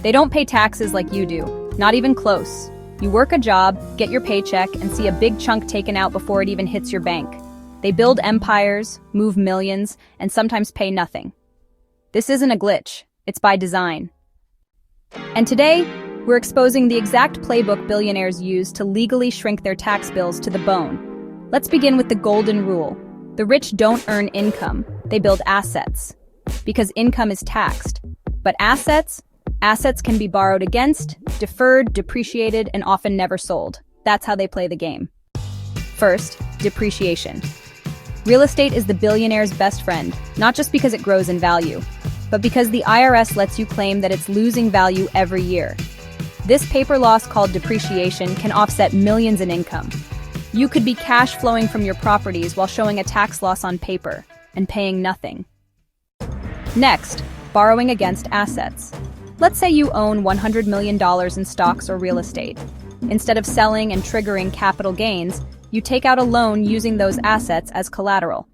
They don't pay taxes like you do, not even close. You work a job, get your paycheck, and see a big chunk taken out before it even hits your bank. They build empires, move millions, and sometimes pay nothing. This isn't a glitch, it's by design. And today, we're exposing the exact playbook billionaires use to legally shrink their tax bills to the bone. Let's begin with the golden rule. The rich don't earn income, they build assets. Because income is taxed. But assets can be borrowed against, deferred, depreciated, and often never sold. That's how they play the game. First, depreciation. Real estate is the billionaire's best friend, not just because it grows in value, but because the IRS lets you claim that it's losing value every year. This paper loss called depreciation can offset millions in income. You could be cash flowing from your properties while showing a tax loss on paper and paying nothing. Next, borrowing against assets. Let's say you own $100 million in stocks or real estate. Instead of selling and triggering capital gains, you take out a loan using those assets as collateral.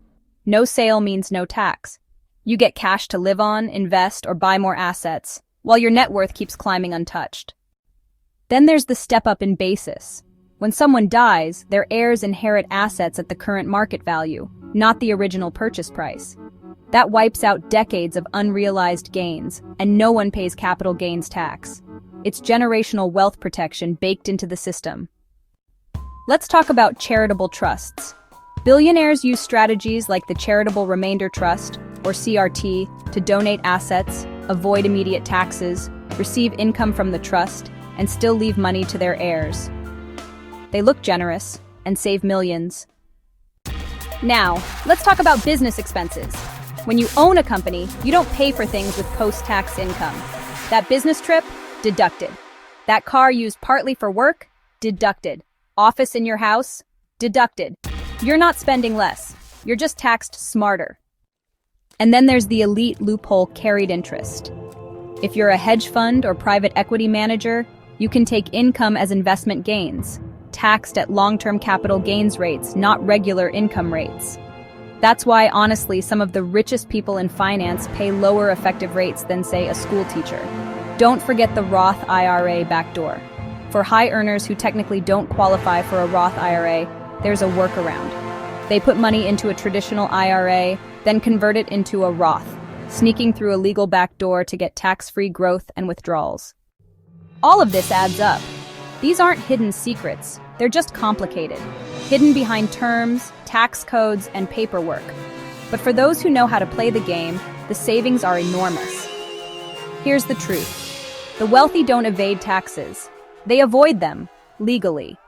No sale means no tax. You get cash to live on, invest, or buy more assets, while your net worth keeps climbing untouched. Then there's the step up in basis. When someone dies, their heirs inherit assets at the current market value, not the original purchase price. That wipes out decades of unrealized gains, and no one pays capital gains tax. It's generational wealth protection baked into the system. Let's talk about charitable trusts. Billionaires use strategies like the Charitable Remainder Trust, or CRT, to donate assets, avoid immediate taxes, receive income from the trust, and still leave money to their heirs. They look generous and save millions. Now, let's talk about business expenses. When you own a company, you don't pay for things with post-tax income. That business trip? Deducted. That car used partly for work? Deducted. Office in your house? Deducted. You're not spending less. You're just taxed smarter. And then there's the elite loophole carried interest. If you're a hedge fund or private equity manager, you can take income as investment gains, taxed at long-term capital gains rates, not regular income rates. That's why, honestly, some of the richest people in finance pay lower effective rates than, say, a school teacher. Don't forget the Roth IRA backdoor. For high earners who technically don't qualify for a Roth IRA, there's a workaround. They put money into a traditional IRA, then convert it into a Roth, sneaking through a legal backdoor to get tax-free growth and withdrawals. All of this adds up. These aren't hidden secrets, they're just complicated, hidden behind terms, tax codes, and paperwork. But for those who know how to play the game, the savings are enormous. Here's the truth. The wealthy don't evade taxes. They avoid them, legally.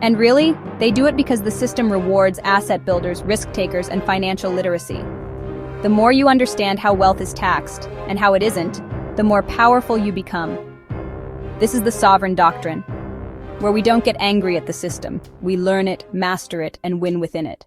And really, they do it because the system rewards asset builders, risk takers, and financial literacy. The more you understand how wealth is taxed, and how it isn't, the more powerful you become. This is the sovereign doctrine, where we don't get angry at the system. We learn it, master it, and win within it.